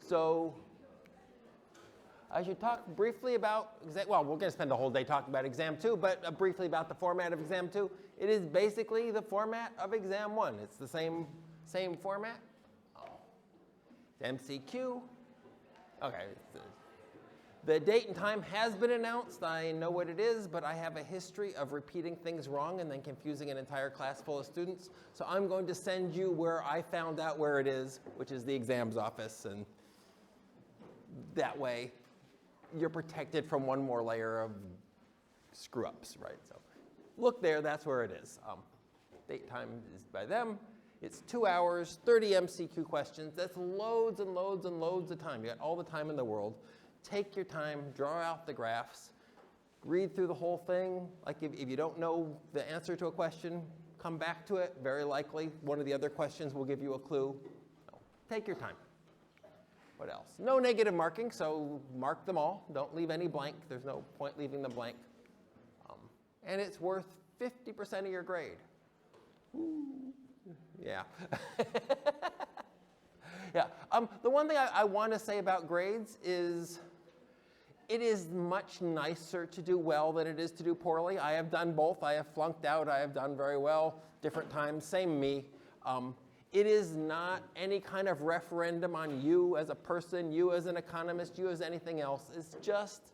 So I should talk briefly about, well, we're going to spend the whole day talking about exam 2, but briefly about the format of exam 2. It is basically the format of exam 1. It's the same format. MCQ. Okay. The date and time has been announced. I know what it is, but I have a history of repeating things wrong and then confusing an entire class full of students. So I'm going to send you where I found out where it is, which is the exams office. And that way, you're protected from one more layer of screw-ups, right? So look there, that's where it is. Date time is by them. It's 2 hours, 30 MCQ questions. That's loads and loads and loads of time. You got all the time in the world. Take your time, draw out the graphs, read through the whole thing. Like if you don't know the answer to a question, come back to it. Very likely, one of the other questions will give you a clue. So, take your time. What else? No negative marking, so mark them all. Don't leave any blank. There's no point leaving them blank. And it's worth 50% of your grade. Ooh. Yeah. Yeah. The one thing I want to say about grades is it is much nicer to do well than it is to do poorly. I have done both. I have flunked out. I have done very well different times. Same me. It is not any kind of referendum on you as a person, you as an economist, you as anything else. It's just,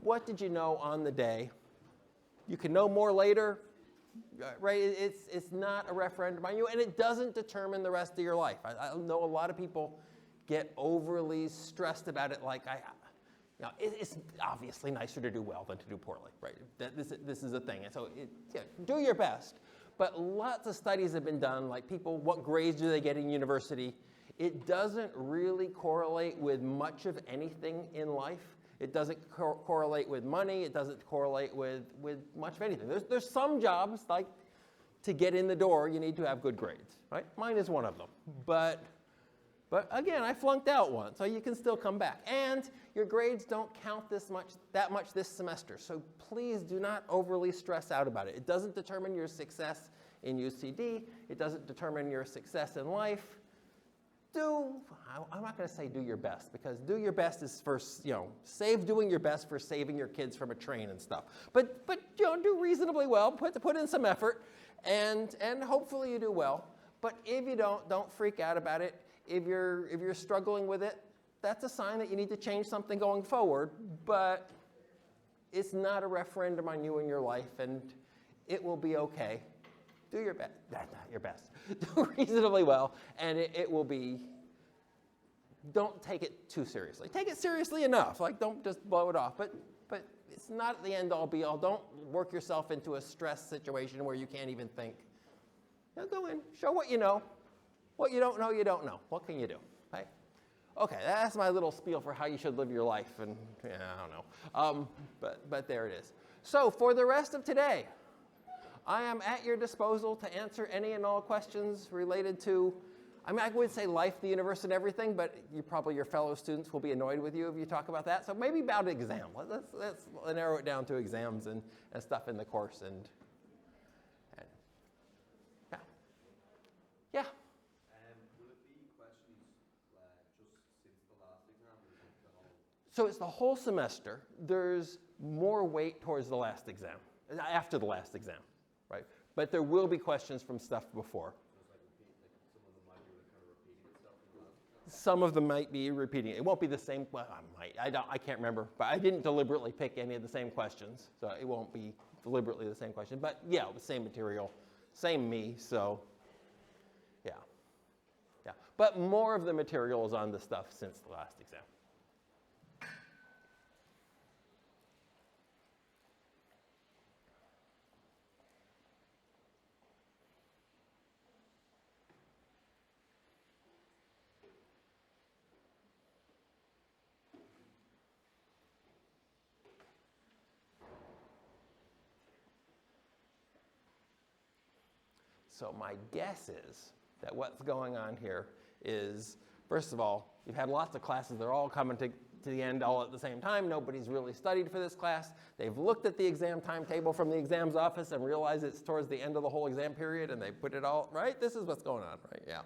what did you know on the day? You can know more later, right? It's not a referendum on you, and it doesn't determine the rest of your life. I know a lot of people get overly stressed about it, like it's obviously nicer to do well than to do poorly, right? This is a thing, and so do your best. But lots of studies have been done, like people, what grades do they get in university? It doesn't really correlate with much of anything in life. It doesn't correlate with money. It doesn't correlate with much of anything. There's some jobs, like to get in the door, you need to have good grades, right? Mine is one of them. But again, I flunked out once, so you can still come back. And your grades don't count that much this semester. So please do not overly stress out about it. It doesn't determine your success in UCD. It doesn't determine your success in life. I'm not going to say do your best, because do your best is for, save doing your best for saving your kids from a train and stuff. But do reasonably well, put in some effort, and hopefully you do well. But if you don't freak out about it. If you're struggling with it, that's a sign that you need to change something going forward, but it's not a referendum on you and your life, and it will be okay. Do your best. Not your best. Do reasonably well, and it will be. Don't take it too seriously. Take it seriously enough. Like, don't just blow it off. But it's not the end all be all. Don't work yourself into a stress situation where you can't even think. Go in. Show what you know. What you don't know, you don't know. What can you do? Right? Okay, that's my little spiel for how you should live your life. And I don't know. But there it is. So for the rest of today, I am at your disposal to answer any and all questions related to, I would say life, the universe, and everything, but your fellow students will be annoyed with you if you talk about that. So maybe about exam. Let's narrow it down to exams and stuff in the course. And yeah. Will it be questions just since the last exam, or is it the whole? So it's the whole semester. There's more weight towards the last exam, after the last exam, right? But there will be questions from stuff before. So it's some of them might be kind of repeating itself in the last exam? Some of them might be repeating. It won't be the same. Well, I might. I can't remember. But I didn't deliberately pick any of the same questions, so it won't be deliberately the same question. But yeah, the same material, same me. So. Yeah. But more of the material is on the stuff since the last exam. So my guess is that what's going on here is, first of all, you've had lots of classes. They're all coming to the end all at the same time. Nobody's really studied for this class. They've looked at the exam timetable from the exams office and realized it's towards the end of the whole exam period, and they put it all, right? This is what's going on, right? Yeah.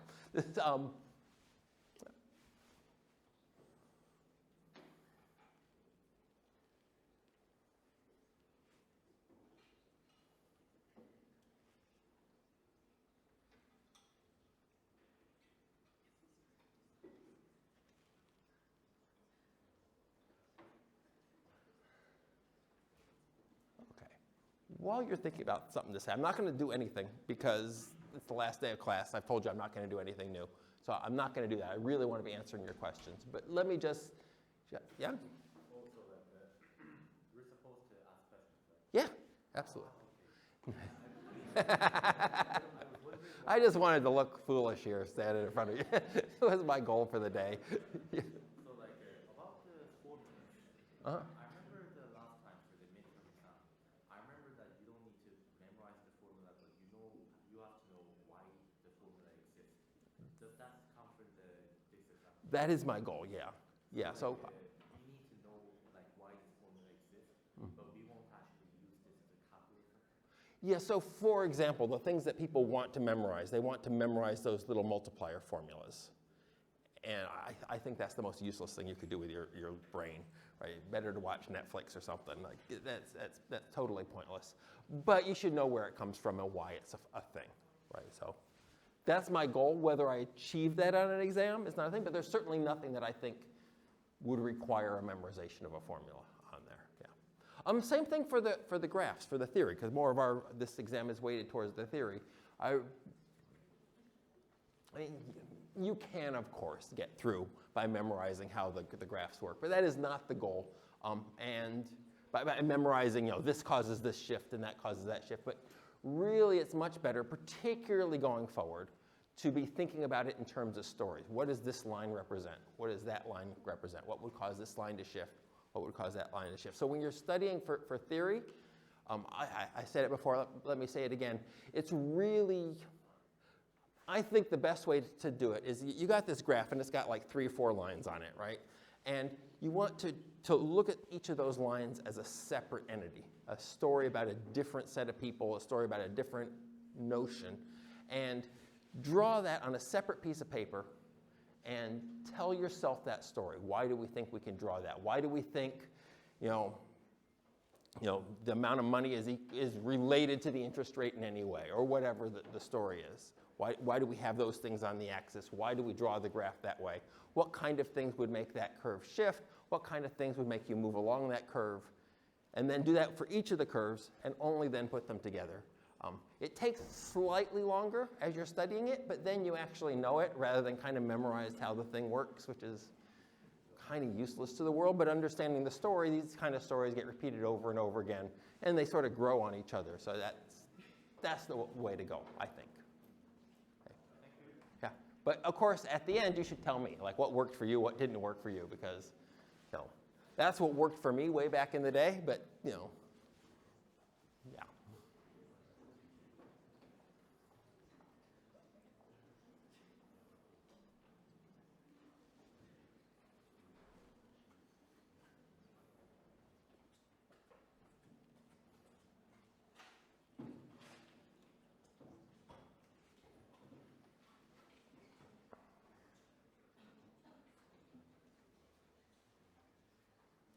while you're thinking about something to say, I'm not going to do anything because it's the last day of class. I've told you I'm not going to do anything new. So I'm not going to do that. I really want to be answering your questions. But let me just, yeah? Also, we're supposed to ask questions, right? Yeah, absolutely. I just wanted to look foolish here standing in front of you. It was my goal for the day. So, about the formulas, Uh-huh. I remember the last time for the midterm exam, I remember that you don't need to memorize the formula, but you have to know why the formula exists. Does that come for this exam? That is my goal, yeah. Yeah, so We need to know why this formula exists, but we won't actually use this to calculate something. yeah, so for example, the things that people want to memorize, they want to memorize those little multiplier formulas. And I think that's the most useless thing you could do with your brain, right? Better to watch Netflix or something. That's totally pointless. But you should know where it comes from and why it's a thing, right? So that's my goal. Whether I achieve that on an exam is not a thing, but there's certainly nothing that I think would require a memorization of a formula on there, yeah. Same thing for the graphs, for the theory, because more of this exam is weighted towards the theory. I mean, you can, of course, get through by memorizing how the graphs work, but that is not the goal. And by memorizing, this causes this shift and that causes that shift, but really it's much better, particularly going forward, to be thinking about it in terms of stories. What does this line represent? What does that line represent? What would cause this line to shift? What would cause that line to shift? So when you're studying for theory, I said it before, let me say it again, it's really, I think the best way to do it is you got this graph and it's got like 3 or 4 lines on it, right? And you want to look at each of those lines as a separate entity, a story about a different set of people, a story about a different notion, and draw that on a separate piece of paper and tell yourself that story. Why do we think we can draw that? Why do we think, the amount of money is related to the interest rate in any way, or whatever the story is? Why do we have those things on the axis? Why do we draw the graph that way? What kind of things would make that curve shift? What kind of things would make you move along that curve? And then do that for each of the curves and only then put them together. It takes slightly longer as you're studying it, but then you actually know it rather than kind of memorized how the thing works, which is kind of useless to the world. But understanding the story, these kind of stories get repeated over and over again, and they sort of grow on each other. So that's the way to go, I think. Okay. Thank you. Yeah, but of course, at the end, you should tell me what worked for you, what didn't work for you, because that's what worked for me way back in the day. But yeah.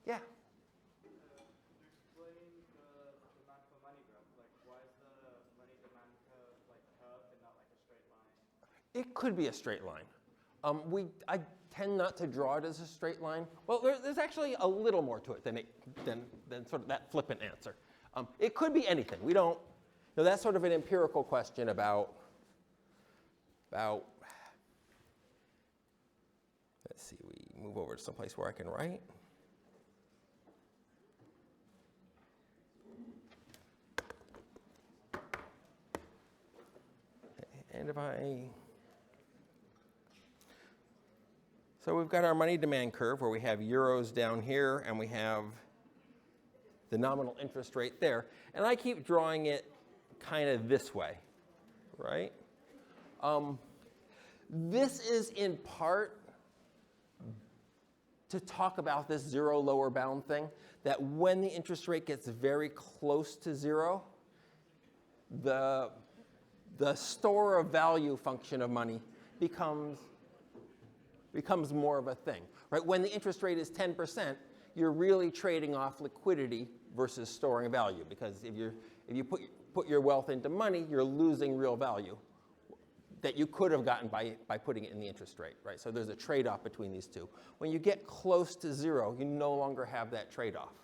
Yeah. Could you explain the demand for money graph? Why is the money demand curve curved and not a straight line? It could be a straight line. I tend not to draw it as a straight line. Well, there's actually a little more to it than sort of that flippant answer. It could be anything. We don't. That's sort of an empirical question about. Let's see. We move over to someplace where I can write. And so we've got our money demand curve where we have euros down here and we have the nominal interest rate there. And I keep drawing it kind of this way, right? This is in part to talk about this zero lower bound thing, that when the interest rate gets very close to zero, the store of value function of money becomes more of a thing, right? When the interest rate is 10%, you're really trading off liquidity versus storing value, because if you put your wealth into money, you're losing real value that you could have gotten by putting it in the interest rate, right? So there's a trade-off between these two. When you get close to zero, you no longer have that trade-off,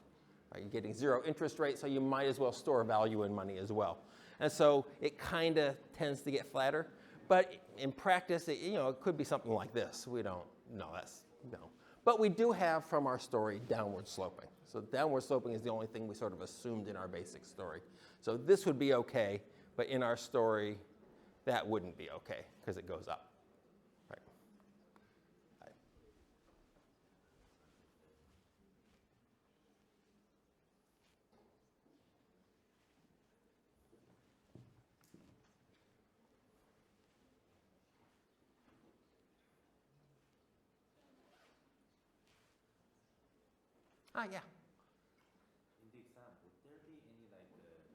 Right? You're getting 0 interest rate, so you might as well store value in money as well. And so it kind of tends to get flatter. But in practice, it could be something like this. We don't, no. But we do have from our story downward sloping. So downward sloping is the only thing we sort of assumed in our basic story. So this would be okay, but in our story, that wouldn't be okay because it goes up. Right. Right. Yeah. In the exam, would there be any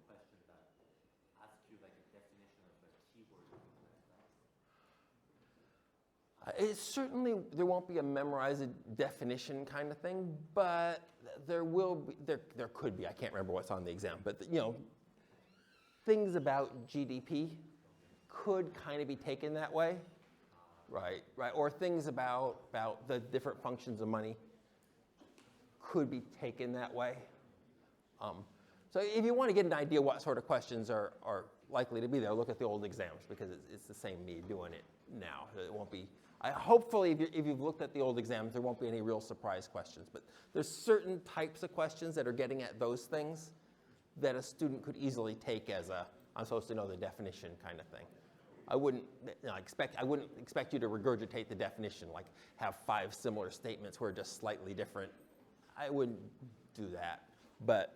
question that asks you a definition of a keyword or something like that? It certainly, there won't be a memorize a definition kind of thing, but there will be, there could be, I can't remember what's on the exam, but things about GDP could kind of be taken that way, right? Or things about the different functions of money could be taken that way. So if you want to get an idea what sort of questions are likely to be there, look at the old exams because it's the same me doing it now. It won't be, hopefully if you've looked at the old exams, there won't be any real surprise questions. But there's certain types of questions that are getting at those things that a student could easily take as I'm supposed to know the definition kind of thing. I wouldn't expect you to regurgitate the definition, like have 5 similar statements where just slightly different. I wouldn't do that. But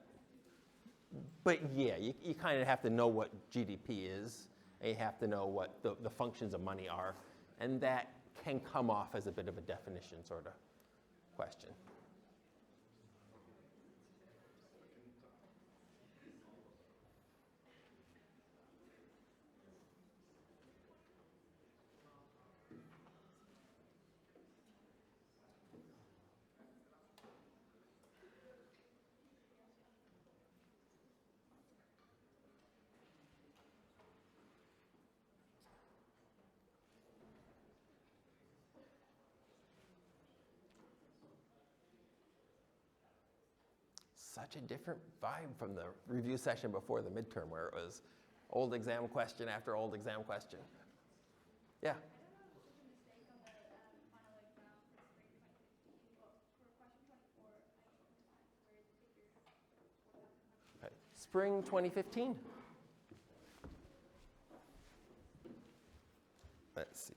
yeah, you kind of have to know what GDP is, and you have to know what the functions of money are, and that can come off as a bit of a definition sort of question. Such a different vibe from the review session before the midterm where it was old exam question after old exam question. Yeah. Okay. Spring 2015. Let's see.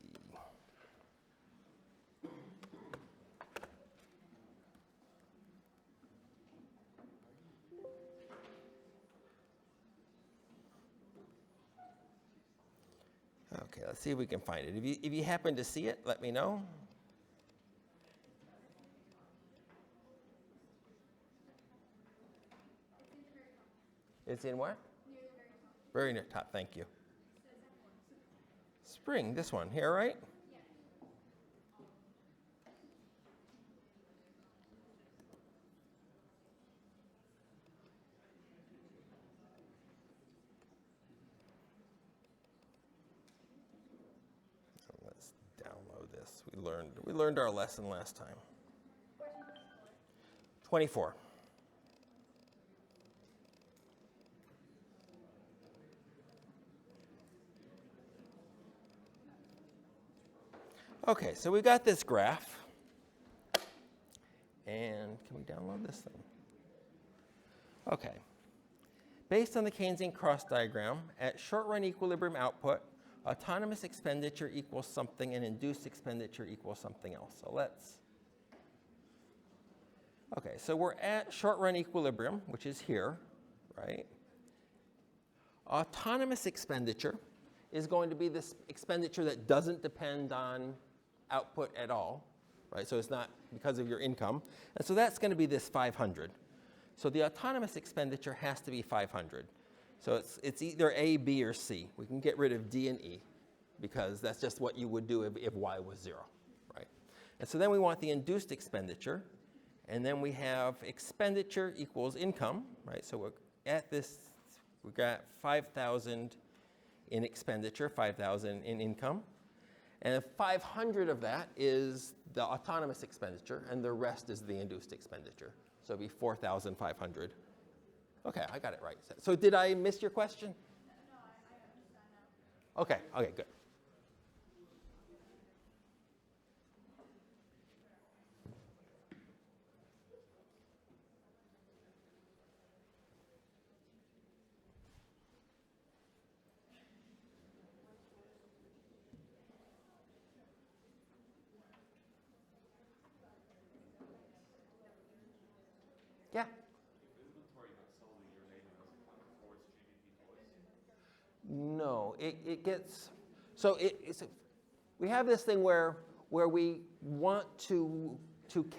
Okay, let's see if we can find it. If you happen to see it, let me know. It's in what? Near the very near top, thank you. Spring, this one here, right? Yeah. Let's download this. We learned our lesson last time. 24. Okay, so we got this graph. And can we download this thing? Okay. Based on the Keynesian cross diagram, at short-run equilibrium output, autonomous expenditure equals something and induced expenditure equals something else. So let's. Okay, so we're at short-run equilibrium, which is here, right? Autonomous expenditure is going to be this expenditure that doesn't depend on output at all, right? So it's not because of your income. And so that's going to be this 500. So the autonomous expenditure has to be 500. So it's either A, B, or C. We can get rid of D and E because that's just what you would do if Y was 0, right? And so then we want the induced expenditure. And then we have expenditure equals income, right? So we're at this, we've got 5,000 in expenditure, 5,000 in income. And 500 of that is the autonomous expenditure, and the rest is the induced expenditure. So it'd be 4,500. Okay, I got it right. So did I miss your question? No, I understand now. Okay, okay, good. Yeah. Inventory that's sold a year later doesn't count towards GDP twice. No, it gets, so we have this thing where we want to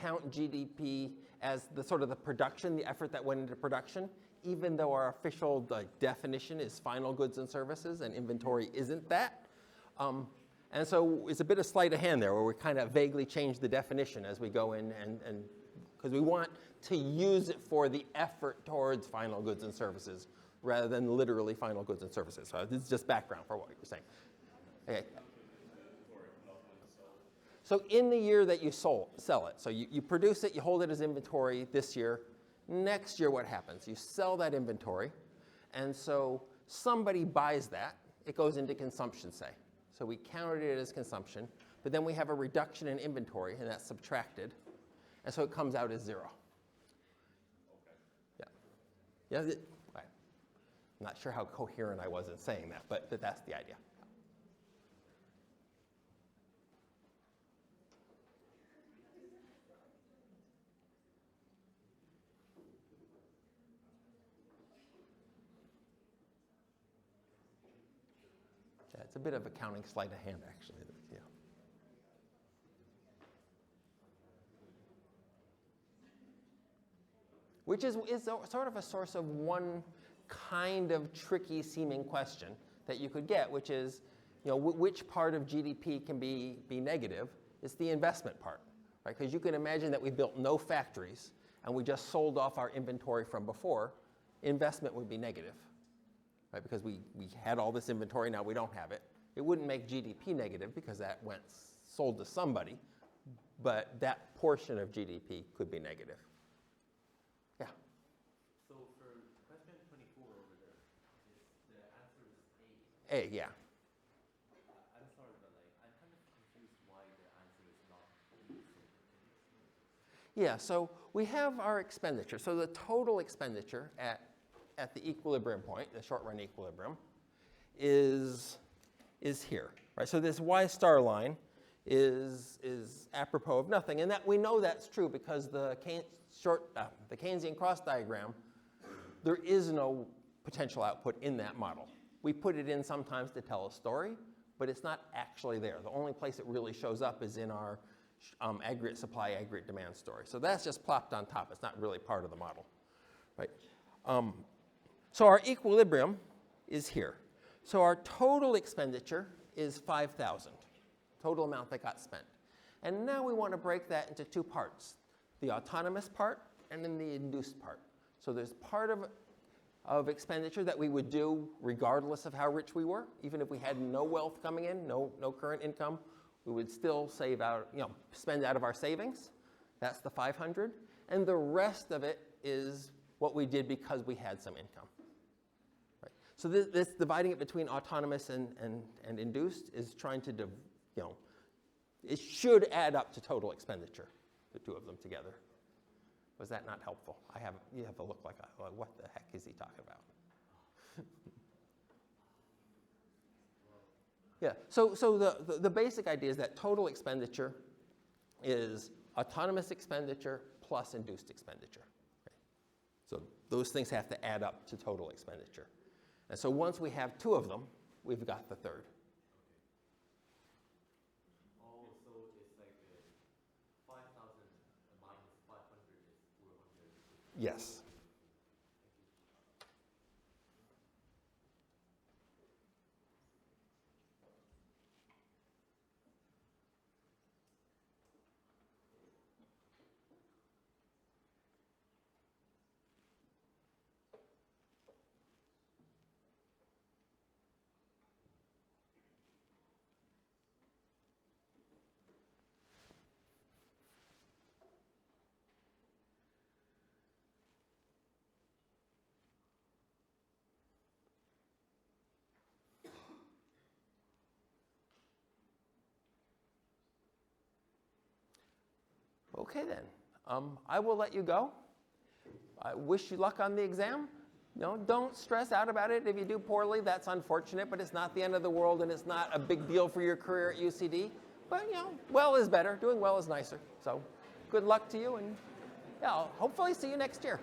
count GDP as the sort of the production, the effort that went into production, even though our official definition is final goods and services, and inventory isn't that. And so it's a bit of sleight of hand there, where we kind of vaguely change the definition as we go in, and because we want to use it for the effort towards final goods and services, rather than literally final goods and services. So this is just background for what you were saying. Okay. So in the year that you sell it, so you produce it, you hold it as inventory this year. Next year, what happens? You sell that inventory, and so somebody buys that. It goes into consumption, say. So we counted it as consumption, but then we have a reduction in inventory, and that's subtracted, and so it comes out as 0. Okay. Yeah. Yeah. Right. I'm not sure how coherent I was in saying that, but that's the idea. Yeah, it's a bit of accounting sleight of hand, actually. Yeah. Which is sort of a source of one kind of tricky seeming question that you could get, which is, which part of GDP can be negative? It's the investment part, right? Because you can imagine that we built no factories and we just sold off our inventory from before. Investment would be negative, right? Because we had all this inventory, now we don't have it. It wouldn't make GDP negative because that went sold to somebody, but that portion of GDP could be negative. Yeah. So for question 24 over there, the answer is A. A, yeah. I'm sorry, but I'm kind of confused why the answer is not B. Yeah, so we have our expenditure. So the total expenditure at the equilibrium point, the short run equilibrium, is here, right? So this Y star line is apropos of nothing, and that we know that's true because the Keynesian cross diagram, there is no potential output in that model. We put it in sometimes to tell a story, but it's not actually there. The only place it really shows up is in our aggregate supply, aggregate demand story. So that's just plopped on top. It's not really part of the model, right? So our equilibrium is here. So our total expenditure is 5,000, total amount that got spent. And now we want to break that into two parts, the autonomous part and then the induced part. So there's part of expenditure that we would do regardless of how rich we were. Even if we had no wealth coming in, no current income, we would still save out, spend out of our savings. That's the 500. And the rest of it is what we did because we had some income. Right? So this dividing it between autonomous and induced is trying to, it should add up to total expenditure, the two of them together. Was that not helpful? You have a look like, what the heck is he talking about? Yeah, so the basic idea is that total expenditure is autonomous expenditure plus induced expenditure. Right? So those things have to add up to total expenditure. And so once we have two of them, we've got the third. Oh, so it's like 5,000 minus 500 is 400. Yes. Okay then, I will let you go. I wish you luck on the exam. Don't stress out about it. If you do poorly, that's unfortunate, but it's not the end of the world and it's not a big deal for your career at UCD. But, well is better. Doing well is nicer. So good luck to you, and yeah, I'll hopefully see you next year.